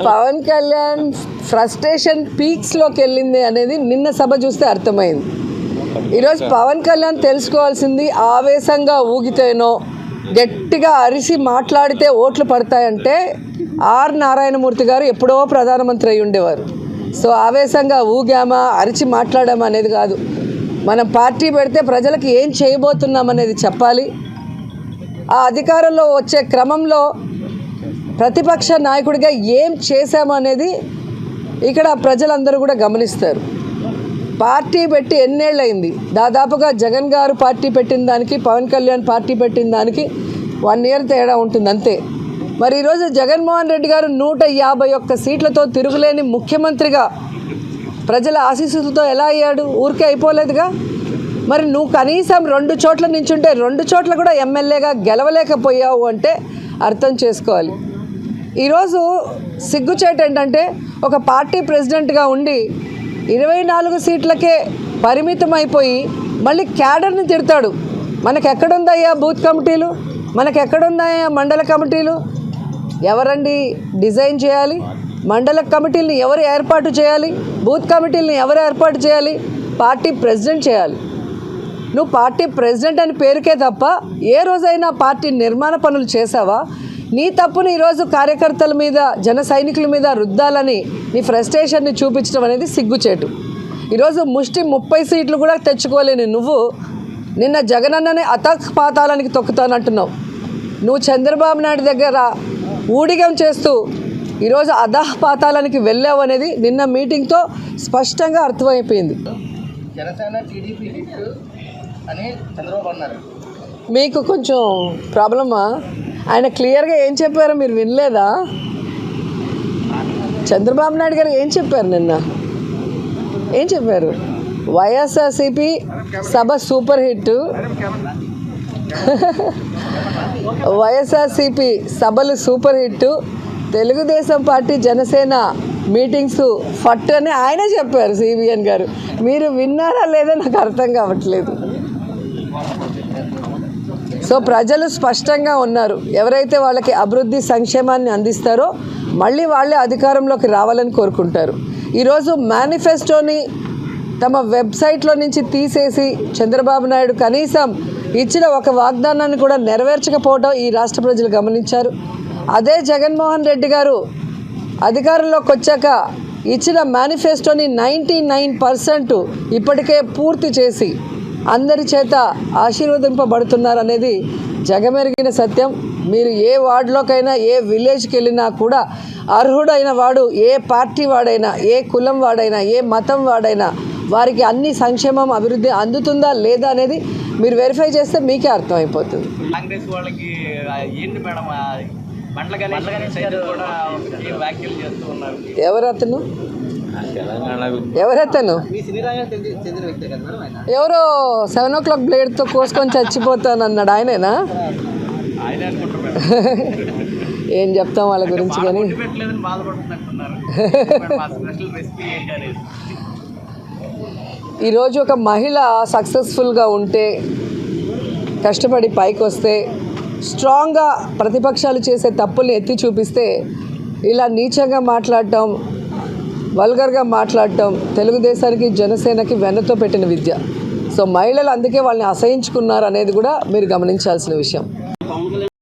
Pawan Kalyan frustration పీక్స్లోకి వెళ్ళింది అనేది నిన్న సభ చూస్తే అర్థమైంది. ఈరోజు పవన్ కళ్యాణ్ తెలుసుకోవాల్సింది ఆవేశంగా ఊగితేనో గట్టిగా అరిసి మాట్లాడితే ఓట్లు పడతాయంటే ఆర్ నారాయణమూర్తి గారు ఎప్పుడో ప్రధానమంత్రి అయి ఉండేవారు. సో ఆవేశంగా ఊగామా అరిచి మాట్లాడామా అనేది కాదు, మనం పార్టీ పెడితే ప్రజలకు ఏం చేయబోతున్నామనేది చెప్పాలి. ఆ అధికారంలో వచ్చే క్రమంలో ప్రతిపక్ష నాయకుడిగా ఏం చేశాము అనేది ఇక్కడ ప్రజలందరూ కూడా గమనిస్తారు. పార్టీ పెట్టి ఎన్నేళ్ళయింది, దాదాపుగా జగన్ గారు పార్టీ పెట్టిన దానికి పవన్ కళ్యాణ్ పార్టీ పెట్టిన దానికి 1 year తేడా ఉంటుంది అంతే. మరి ఈరోజు జగన్మోహన్ రెడ్డి గారు 151 సీట్లతో తిరుగులేని ముఖ్యమంత్రిగా ప్రజల ఆశీస్సులతో ఎలా అయ్యాడు? ఊరికే అయిపోలేదుగా. మరి నువ్వు కనీసం 2 చోట్ల నించుంటే 2 చోట్ల కూడా ఎమ్మెల్యేగా గెలవలేకపోయావు అంటే అర్థం చేసుకోవాలి. ఈరోజు సిగ్గుచేటు ఏంటంటే ఒక పార్టీ ప్రెసిడెంట్గా ఉండి 24 సీట్లకే పరిమితం అయిపోయి మళ్ళీ క్యాడర్ని తిడతాడు. మనకెక్కడుందయ్యా బూత్ కమిటీలు, మనకెక్కడుందయ్యా మండల కమిటీలు? ఎవరండి డిజైన్ చేయాలి? మండల కమిటీలని ఎవరు ఏర్పాటు చేయాలి? బూత్ కమిటీలని ఎవరు ఏర్పాటు చేయాలి? పార్టీ ప్రెసిడెంట్ చేయాలి. నువ్వు పార్టీ ప్రెసిడెంట్ అని పేరుకే తప్ప ఏ రోజైనా పార్టీ నిర్మాణ పనులు చేసావా? నీ తప్పుని ఈరోజు కార్యకర్తల మీద జన సైనికుల మీద రుద్దాలని నీ ఫ్రస్ట్రేషన్ని చూపించడం అనేది సిగ్గుచేటు. ఈరోజు ముష్టి 30 సీట్లు కూడా తెచ్చుకోలేని నువ్వు నిన్న జగనన్నని అతపాతాలనికి తొక్కుతానంటున్నావు. నువ్వు చంద్రబాబు నాయుడు దగ్గర ఊడిగం చేస్తూ ఈరోజు అధపాతాలనికి వెళ్ళావు అనేది నిన్న మీటింగ్తో స్పష్టంగా అర్థమైపోయింది. మీకు కొంచెం ప్రాబ్లమా? ఆయన క్లియర్గా ఏం చెప్పారో మీరు వినలేదా? చంద్రబాబు నాయుడు గారు ఏం చెప్పారు నిన్న? ఏం చెప్పారు? వైఎస్ఆర్సీపీ సభ సూపర్ హిట్, వైఎస్ఆర్సీపీ సభలు super hit, Telugu Desam party Janasena meetings ఫట్ అని ఆయన చెప్పారు సిబిఎన్ గారు. మీరు విన్నారా లేదా నాకు అర్థం కావట్లేదు. సో ప్రజలు స్పష్టంగా ఉన్నారు. ఎవరైతే వాళ్ళకి అభివృద్ధి సంక్షేమాన్ని అందిస్తారో మళ్ళీ వాళ్ళే అధికారంలోకి రావాలని కోరుకుంటారు. ఈరోజు మేనిఫెస్టోని తమ వెబ్సైట్లో నుంచి తీసేసి చంద్రబాబు నాయుడు కనీసం ఇచ్చిన ఒక వాగ్దానాన్ని కూడా నెరవేర్చకపోవడం ఈ రాష్ట్ర ప్రజలు గమనించారు. అదే జగన్మోహన్ రెడ్డి గారు అధికారంలోకి వచ్చాక ఇచ్చిన మేనిఫెస్టోని 99% ఇప్పటికే పూర్తి చేసి అందరి చేత ఆశీర్వదింపబడుతున్నారు అనేది జగమెరిగిన సత్యం. మీరు ఏ వార్డులోకైనా ఏ విలేజ్కి వెళ్ళినా కూడా అర్హుడైన వాడు ఏ పార్టీ వాడైనా ఏ కులం వాడైనా ఏ మతం వాడైనా వారికి అన్ని సంక్షేమం అభివృద్ధి అందుతుందా లేదా అనేది మీరు వెరిఫై చేస్తే మీకే అర్థమైపోతుంది. కాంగ్రెస్ వాళ్ళకి ఏంటి మేడం, ఎవరతను ఎవరతను ఎవరో 7 o'clock బ్లేడ్తో కోసుకొని చచ్చిపోతానన్నాడు ఆయనేనా? ఏం చెప్తాం వాళ్ళ గురించి. కానీ ఈరోజు ఒక మహిళ సక్సెస్ఫుల్గా ఉంటే కష్టపడి పైకి వస్తే స్ట్రాంగ్గా ప్రతిపక్షాలు చేసే తప్పుల్ని ఎత్తి చూపిస్తే ఇలా నీచంగా మాట్లాడటం వల్గర్గా మాట్లాడటం తెలుగుదేశానికి జనసేనకి వెన్నతో పెట్టిన విద్య. సో మహిళలు అందుకే వాళ్ళని అసహించుకున్నారు అనేది కూడా మీరు గమనించాల్సిన విషయం.